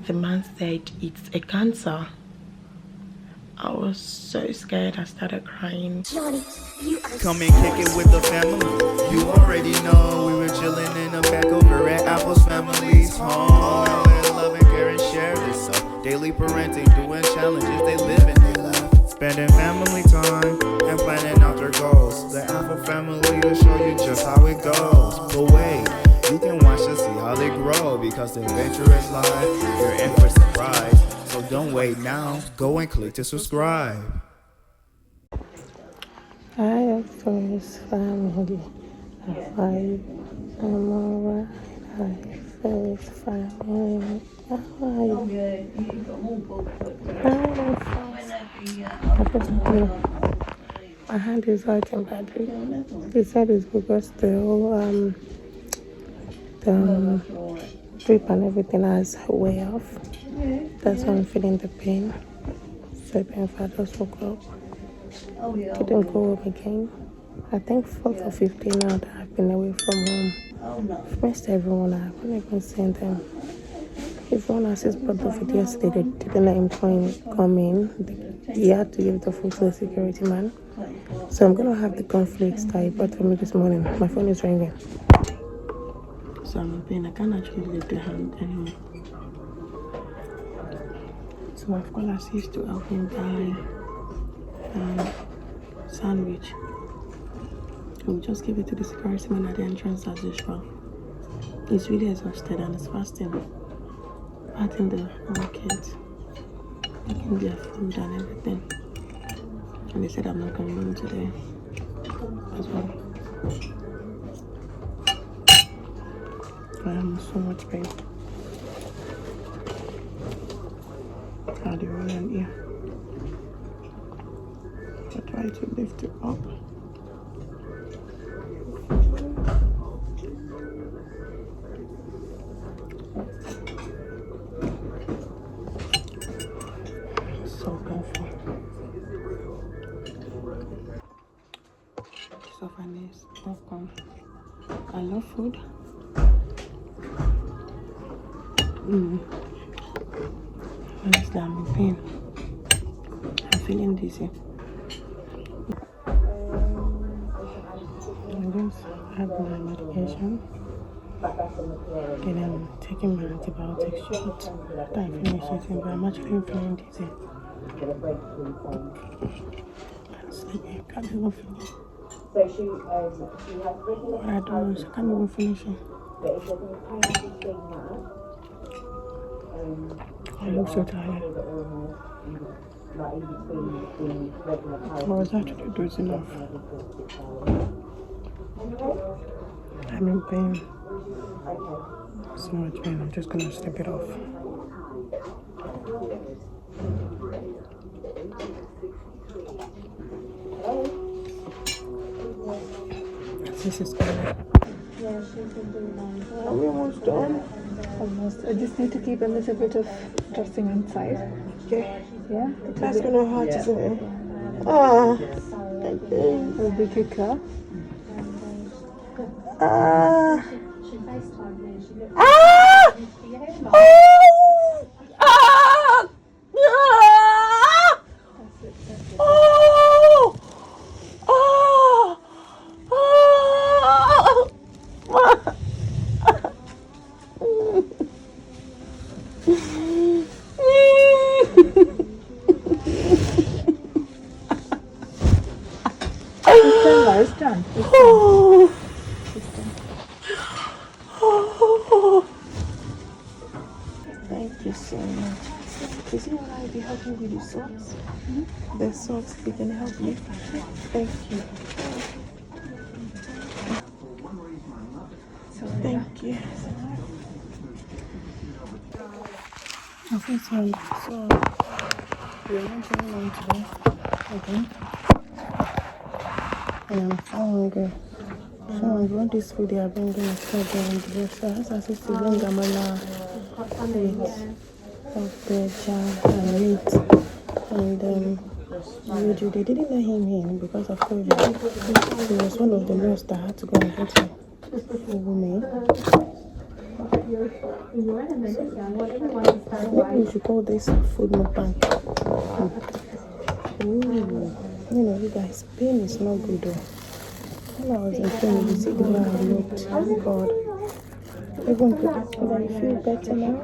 the man said it's a cancer. I was so scared. I started crying. Come and kick it with the family. You already know we were chilling in the back over at Afos Family's home. With love and care and share this. So daily parenting, doing challenges, they live and they laugh. Spending family time and planning out their goals. The Afos Family will show you just how it goes. But wait, you can watch to see how they grow, because the adventure is live. You're in for surprise. So don't wait now. Go and click to subscribe. Hi, Afos Family. I'm alright. Afos Family. How are you? My hand is hurting badly. He said it's because the whole the drip and everything has way off. That's why I'm feeling the pain. So painful. I just woke up. Couldn't go home again. I think 4th or 15 now that I've been away from home. I've missed everyone. I haven't even seen them. Everyone has his brother with yesterday. They didn't let him come in. He had to give the food to the security man. So I'm gonna have the cornflakes that he bought for me this morning. My phone is ringing. So I'm in pain. I can't actually lift the hand anymore. So I've called Assis to help him buy sandwich. We'll just give it to the security man at the entrance as usual. He's really exhausted and he's fasting. Patting the kids, making their food and everything. And they said I'm not coming home today as well. I am in so much pain. How do you really here? I try to lift it up. So painful. Softness, popcorn. I love food. Honestly, I'm in pain. I'm feeling dizzy. I'm going to have my medication. Then I'm taking my antibiotics shot. After I finish eating, but I'm actually feeling dizzy. I'm sleepy. I can't even finish. What I don't know, I can't even finish it. I look so tired. I was actually dozing off. I'm in pain. So much pain, I'm just gonna sleep it off. This is good. Yeah, she's been doing that. Are we almost done? Almost. I just need to keep a little bit of dressing inside. Okay. Yeah? That's gonna hurt, isn't it? Ah. It'll be quicker. Ah. Ah. Oh. Ah. Ah. Oh. It's done. Thank you so much. Is it alright if you help me with the socks? The socks, you can help me. Thank you. Thank you. Okay, so we're not going on today. Okay. And I'm so hungry. So I want this food they are bringing instead of the bread. So I asked us to bring gamala meat of the jam and meat. And they didn't let him in because of COVID. He was one of the most that had to go and get him over me. Maybe we should call this food mukbang. Ooh. You know, you guys, pain is not good though. When I was in pain, you see the way I looked. Oh God. Even do I feel better now?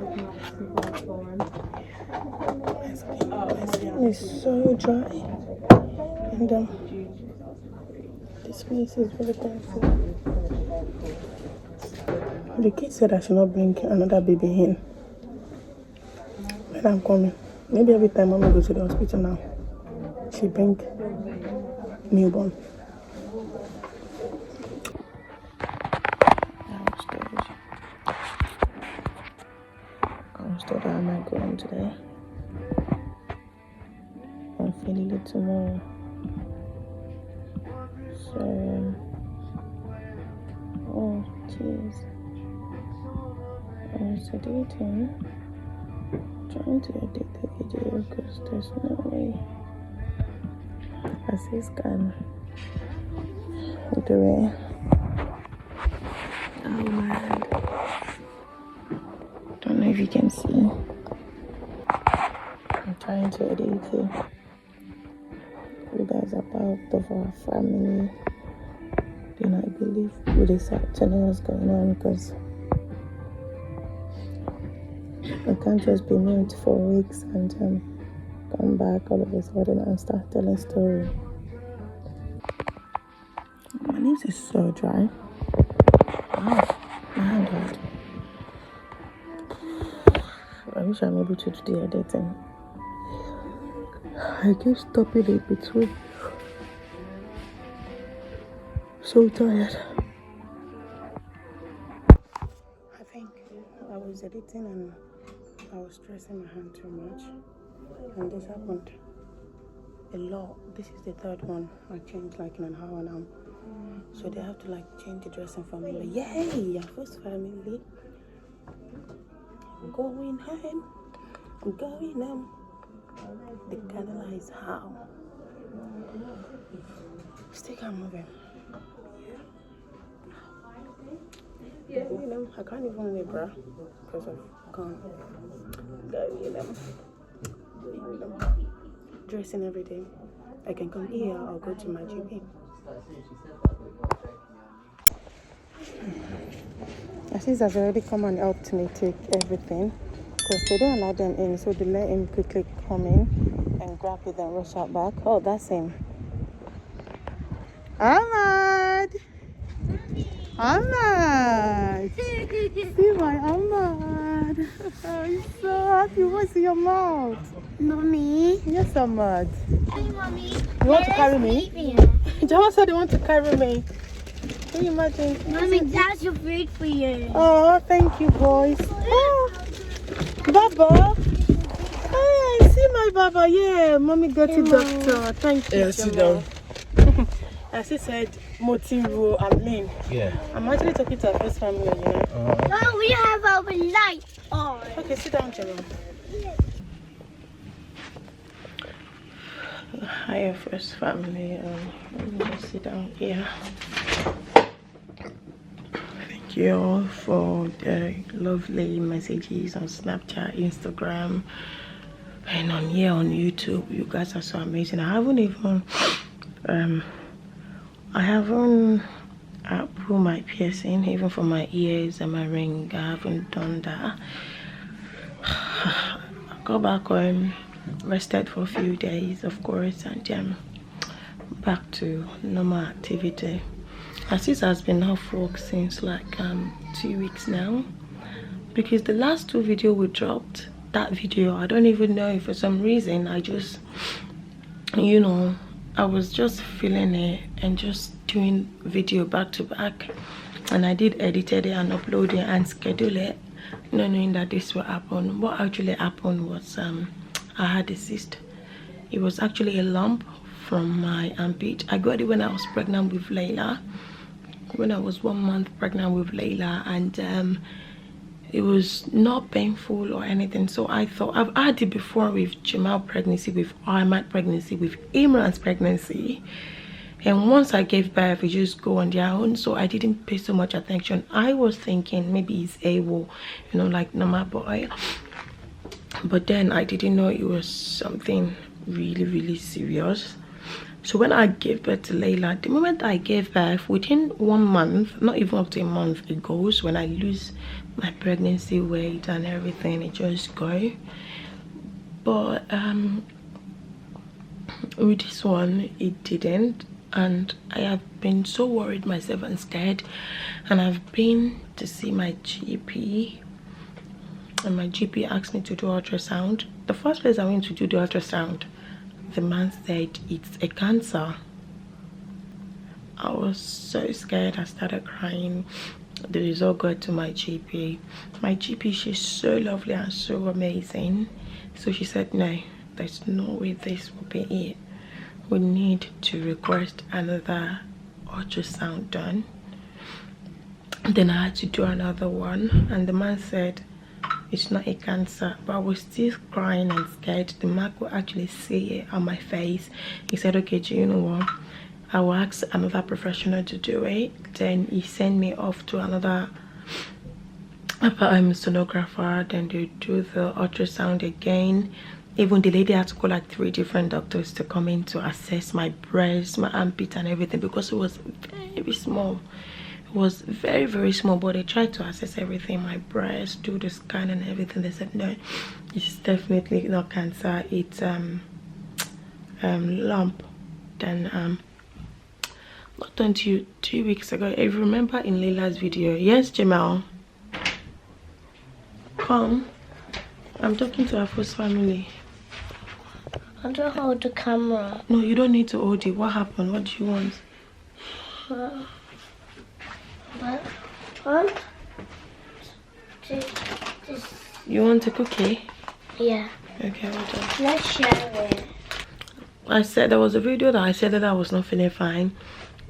My skin is so dry. And this place is very painful. The kid said I should not bring another baby in when I'm coming. Maybe every time Mommy goes to the hospital now, she bring newborn. I was told I'm not going today. I'm feeling it tomorrow. So, oh jeez. I was editing, trying to edit the video because there's no way Afos can do it. Oh man. Don't know if you can see. I'm trying to edit it. You guys are part of our family. Then I believe we decide to know what's going on because I can't just be mute for weeks and come back all of a sudden and start telling story. My nose is so dry. Wow, my hand hurt. I wish I'm able to do the editing. I keep stopping it between. So tired. I think I was editing and I was stressing my hand too much. And this happened a lot. This is the third one I changed like in an hour now. So they have to like change the dressing for me. But yay! Afos Family. I'm going home. I'm going home. The candle is how. Still can't move it. You know, I can't even wear bra because of gone. Dressing every day. I can come here or go to my GP. Afos has already come and helped me take everything because they don't allow them in, so they let him quickly come in and grab it and rush out back. Oh, that's him. Ahmad! Ahmad! See my Ahmad! Oh, he's so happy. What's in your mouth? Mommy. Yes, Ahmad. Hey, Mommy. You want to carry me? Jama said you want to carry me. Can you imagine? Mommy, that's your food for you. Oh, thank you, boys. Oh, Baba. Hey, see my Baba. Yeah, Mommy got it, doctor. Thank you. Yeah, sit down. As he said, Motivo, I'm mean. Yeah. I'm actually talking to Afos Family, you know. No, we have our light on. Okay, sit down, Jama. Hi, Afos Family. I'm going to sit down here. Thank you all for the lovely messages on Snapchat, Instagram, and on here on YouTube. You guys are so amazing. I haven't put my piercing, even for my ears and my ring. I haven't done that. I got back home, rested for a few days, of course, and back to normal activity. Afos has been off work since like 2 weeks now, because the last 2 videos we dropped, that video, I don't even know if for some reason I just, you know, I was just feeling it and just doing video back to back, and I did edit it and upload it and schedule it, not knowing that this will happen. What actually happened was I had a cyst. It was actually a lump from my armpit. I got it when I was pregnant with Laylah, when I was 1 month pregnant with Laylah, and it was not painful or anything. So I thought, I've had it before with Jamal pregnancy, with Ahmad pregnancy, with Imran's pregnancy, and once I gave birth, it just go on their own, so I didn't pay so much attention. I was thinking maybe it's 𝐥𝐤𝐤, you know, like normal boy, but then I didn't know it was something really serious. So when I gave birth to Laylah, the moment I gave birth, within 1 month, not even up to a month, it goes. When I lose my pregnancy weight and everything, it just go. But with this one, it didn't, and I have been so worried myself and scared, and I've been to see my GP, and my GP asked me to do ultrasound. The first place I went to do the ultrasound, the man said it's a cancer. I was so scared. I started crying. The result got to my GP. My GP, she's so lovely and so amazing. So she said, no, there's no way this will be it. We need to request another ultrasound done. Then I had to do another one, and the man said it's not a cancer, but I was still crying and scared. The man could actually see it on my face. He said, okay, do you know what, I will ask another professional to do it. Then he sent me off to another sonographer. Then they do the ultrasound again. Even the lady had to call like 3 different doctors to come in to assess my breast, my armpit and everything, because it was very small. It was very small, but they tried to assess everything, my breast, do the scan and everything. They said no, it's definitely not cancer, it's lump. Then not until 2 weeks ago, if you remember in Laylah's video, yes Jamal, come, I'm talking to Afos Family. I don't hold the camera. No, you don't need to hold it. What happened? What do you want? What? You want a cookie? Yeah. Okay, hold on. Let's share it. I said there was a video that I said that I was not feeling fine,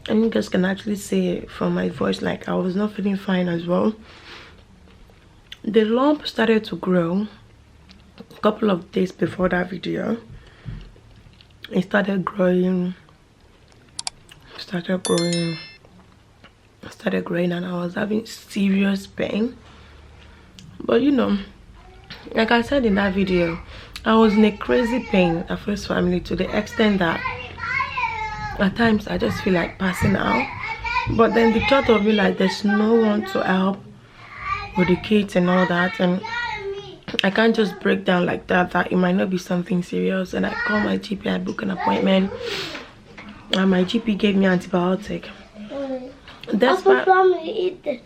and you guys can actually see from my voice like I was not feeling fine as well. The lump started to grow a couple of days before that video. It started growing, and I was having serious pain. But you know, like I said in that video, I was in a crazy pain at Afos Family, to the extent that at times I just feel like passing out. But then the thought of me like there's no one to help with the kids and all that, and I can't just break down like that it might not be something serious. And I called my GP, I booked an appointment, and my GP gave me antibiotic. That's why Eat it.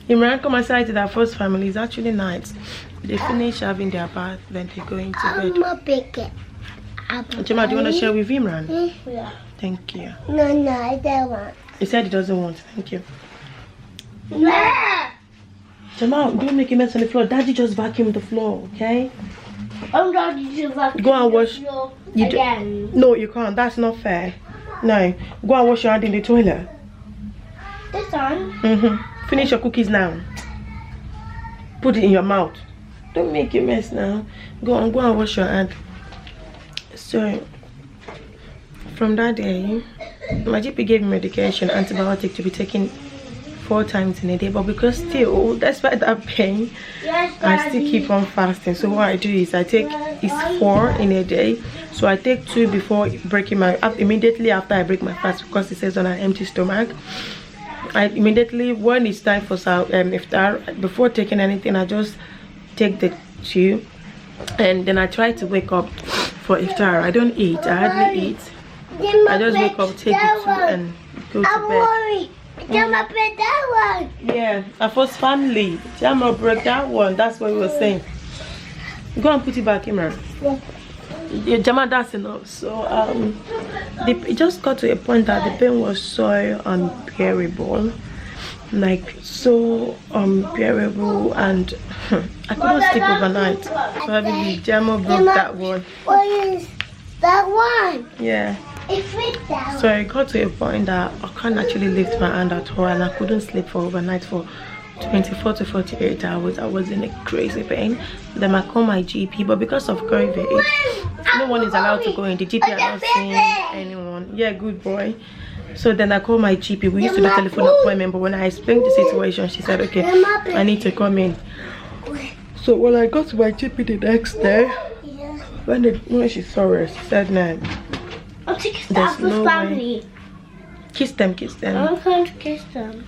Imran come aside to that Afos Family. It's actually night. They finish having their bath, then they go into bed. I'm gonna pick it. Jamal, do you want to share with Imran? Yeah. Thank you. No, I don't want. He said he doesn't want. Thank you. Yeah. Jamal, don't make a mess on the floor. Daddy just vacuumed the floor, okay? I'm ready to vacuum Go and wash. the floor You again. No, you can't. That's not fair. No. Go and wash your hand in the toilet. This one? Finish your cookies now. Put it in your mouth. Don't make a mess now. Go and wash your hand. So, from that day, my GP gave me medication, antibiotic, to be taken 4 times in a day. But because still, despite that pain, Yes, I still Daddy. keep on fasting. So what I do is I take, it's 4 in a day. So I take 2 before breaking my, immediately after I break my fast, because it says on an empty stomach. I immediately, when it's time for iftar, before taking anything, I just take the 2, and then I try to wake up for iftar. I don't eat. I hardly eat. I just wake up, take the 2, and go to I'm bed. worried. Jama break that one. Yeah, Afos Family. Jama break that one. That's what we were saying. Go and put it back, Imran. Yeah, Jama, that's enough. So it just got to a point that the pain was so unbearable, like so unbearable, and I couldn't sleep overnight. So obviously Jama broke that one. What is that one? Yeah. It's with that So I got to a point that I can't actually lift my hand at all, and I couldn't sleep for overnight for 24 to 48 hours. I was in a crazy pain. Then I called my GP, but because of COVID, no one is allowed to go in. The GP are not seeing anyone. Yeah, good boy. So then I called my GP. We used to do telephone appointment, but when I explained the situation, she said, okay, I need to come in. So when I got to my GP the next day, when she saw us, she said, no, there's no way. Kiss them, kiss them. I'm going to kiss them.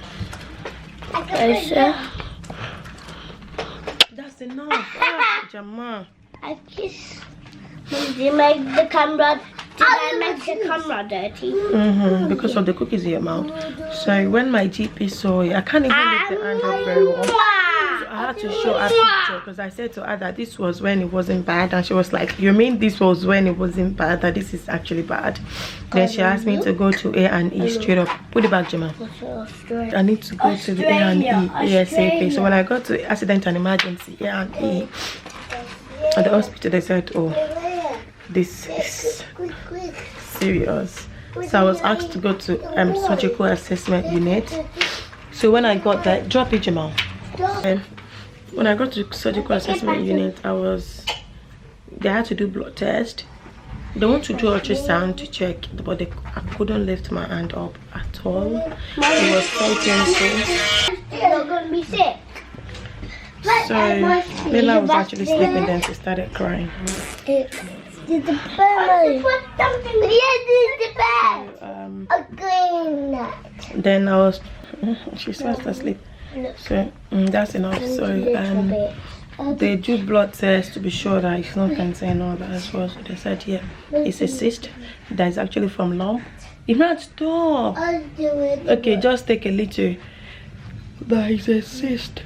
Okay, that's enough. Ah, Jama. I kiss. Did you make the camera? Did I make the camera dirty? Because of the cookies in your mouth. So when my GP saw it, I can't even lift the hand up very well. So I had to show her a picture because I said to her that this was when it wasn't bad, and she was like, "You mean this was when it wasn't bad? That this is actually bad?" Then she asked me to go to A&E straight up. Put it back, Jama. I need to go to the A&E ASAP. So when I got to accident and emergency A&E at the hospital, they said, "Oh, this is serious." So I was asked to go to surgical assessment unit. So when I got that, drop it, Jamal. And when I got to surgical assessment unit, they had to do blood test. They want to do ultrasound to check, but I couldn't lift my hand up at all. It was quite painful. You're gonna be sick. So Laylah was actually sleeping, then she started crying. Did the bed? Put something. Yeah, did the bed? A green nut. Then I was, she's fast asleep. So that's enough. So they do blood tests to be sure that it's not cancer and all that as well. So they said, yeah, it's a cyst that is actually from lump. Imran, stop. I'll do it. Okay, just take a little. That is a cyst.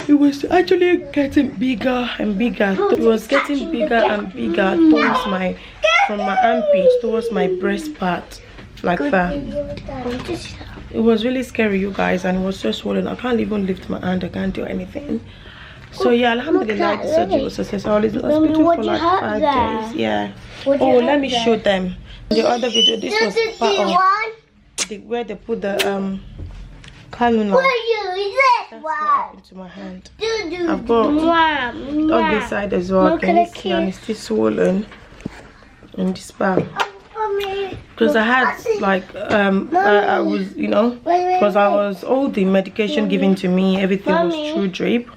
It was actually getting bigger and bigger. It was getting bigger and bigger towards from my armpit towards my breast part, like that. It was really scary, you guys, and it was so swollen. I can't even lift my hand. I can't do anything. So yeah, alhamdulillah, the surgery was successful. I was in the hospital for like 5 days. Yeah. Oh, let me show them the other video. This was part of where they put the cannula. That's what happened to my hand. I've got on this side as well. Can you see? And it's still swollen in this part. Because I had like I was, you know, because I was all the medication given to me, everything was through drip.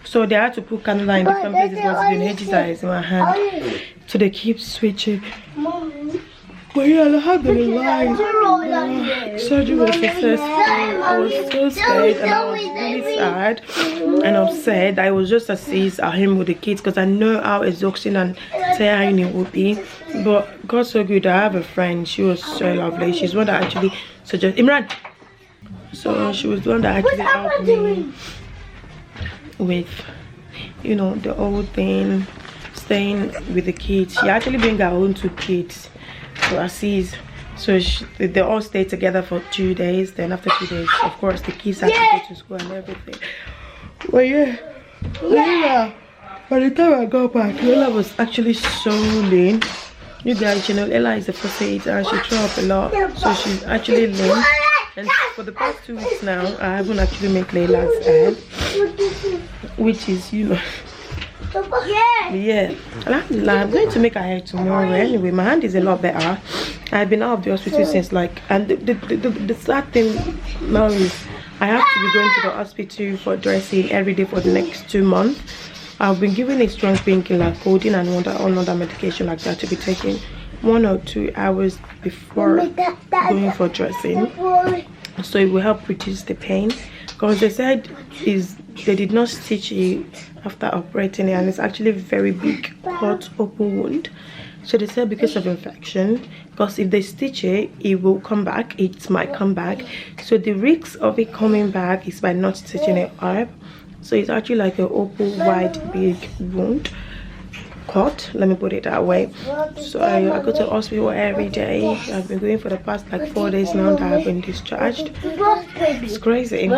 So they had to put cannula in different places because it's been 𝐦𝐤𝐬𝐬 in my hand. So they keep switching. But yeah, alhamdulillah, surgery was successful. I was so scared and I was really sad and upset. I was just assist at him with the kids because I know how exhausting and tiring it would be. But God so good, I have a friend. She was so lovely. She's one that actually suggested Imran. So she was the one that actually helped me with, you know, the whole thing, staying with the kids. She actually bring her own 2 kids to assist. So they all stayed together for 2 days. Then after 2 days, of course, the kids had to go to school and everything. But yeah, Laylah, by the time I got back, Laylah was actually so lean. You guys, you know, Laylah is a first aid and she threw up a lot. So she's actually lean. And for the past 2 weeks now, I haven't actually made Laylah's hair, which is, you know, yeah. Alhamdulillah, I'm going to make her hair tomorrow. Anyway, my hand is a lot better. I've been out of the hospital since like, and the sad thing now is I have to be going to the hospital for dressing every day for the next 2 months. I've been given a strong painkiller, codeine, and another medication like that to be taken 1 or 2 hours before going for dressing, so it will help reduce the pain. Because they said they did not stitch it after operating it, and it's actually a very big hot open wound. So they said because of infection, because if they stitch it, it will come back, it might come back. So the risk of it coming back is by not stitching it up. So it's actually like an open wide big wound cut, let me put it that way. So I go to the hospital every day. I've been going for the past like 4 days now that I've been discharged. It's crazy.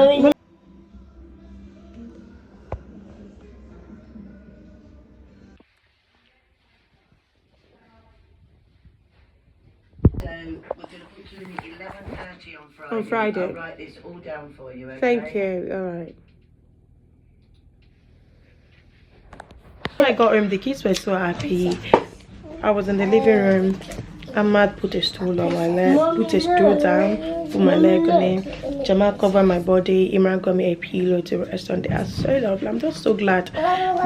On Friday. I'll write this all down for you, okay? Thank you. All right. When I got home, the kids were so happy. I was in the living room. Ahmad put a stool on my leg, put a stool down, put my leg on it. Jamal covered my body. Imran got me a pillow to rest on. They are so lovely. I'm just so glad.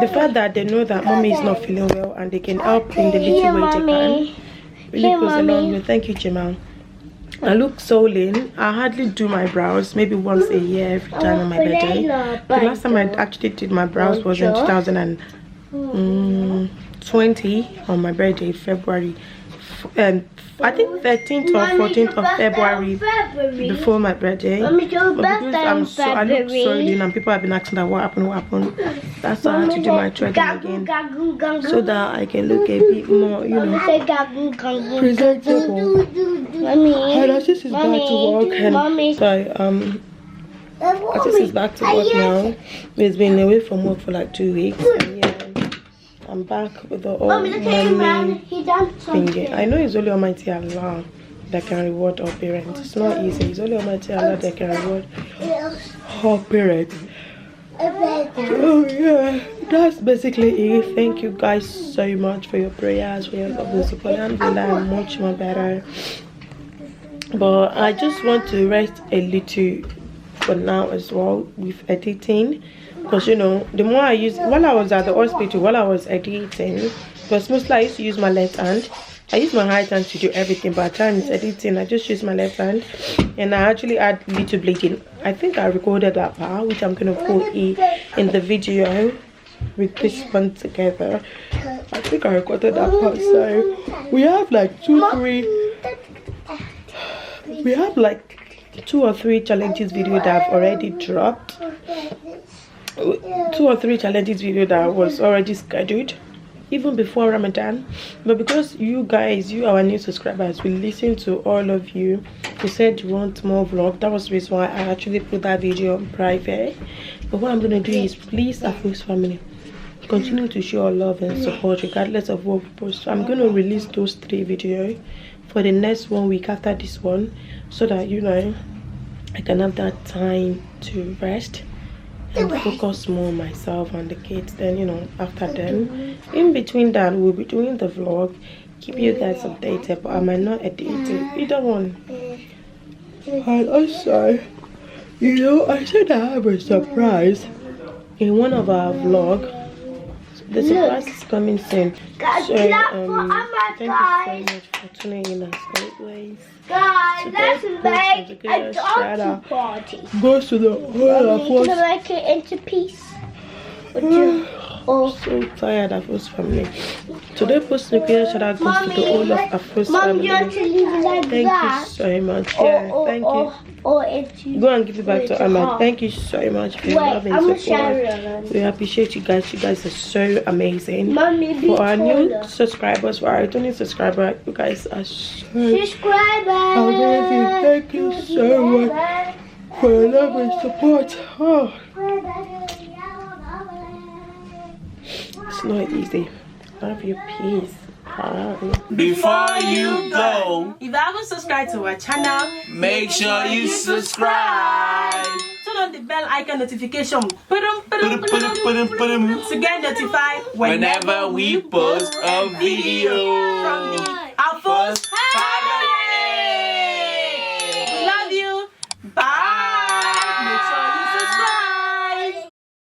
The fact that they know that mommy is not feeling well and they can help in the little way they can really goes a long way. Thank you, Jamal. I look so lean. I hardly do my brows, maybe once a year every time on my birthday. The last time I actually did my brows was in 2020 on my birthday, February. I think 13th or 14th of February before my birthday. But because I look so lean and people have been asking that what happened. That's why I had to do my threading again so that I can look a bit more, you know, presentable. And Asis is back to work and so Asis is back to work now. He's been away from work for like 2 weeks and yeah. I'm back with the old money thingy. I know it's only Almighty Allah that can reward our parents. It's not easy. It's only Almighty Allah that can reward our parents. Oh yeah, that's basically it. Thank you guys so much for your prayers, for your love and support. Alhamdulillah, I'm much more better. But I just want to rest a little for now as well with editing. Because you know, the more I use, while I was at the hospital, while I was editing, because mostly I used to use my left hand. I use my right hand to do everything, but at times editing I just use my left hand, and I actually had little bleeding. I think I recorded that part, which I'm gonna put in the video with this one together. I think I recorded that part. So we have like 2 or 3 challenges video that I've already dropped. 2 or 3 challenges video that was already scheduled even before Ramadan, but because you guys, you our new subscribers, will listen to all of you who said you want more vlog. That was the reason why I actually put that video on private. But what I'm gonna do is, please, Afos family, continue to show love and support regardless of what we post. So I'm gonna release those 3 videos for the next 1 week after this one, so that you know I can have that time to rest and focus more on myself and the kids. Then you know, after them, in between that, we'll be doing the vlog, keep you guys updated, but I might not edit it, either one. And also, you know, I said I have a surprise in one of our vlog. The surprise is coming soon. So thank you so much for tuning in as always. Guys, let's make a dance party. Goes to the whole of We can make it into peace. I'm so tired of Afos family. Today post nuclear shout out goes to the whole of Afos family. Thank you so much. Yeah, thank you. Go and give it back to Ahmad. Thank you so much for your love and support. We appreciate you guys. You guys are so amazing. For our new subscribers, for our returning subscribers, you guys are so amazing. Thank you so much for your love and support. Oh. It's not easy. Love you, peace. Before you go, if you haven't subscribed to our channel, make sure you subscribe. Turn on the bell icon notification to Put get notified whenever we post a video. From the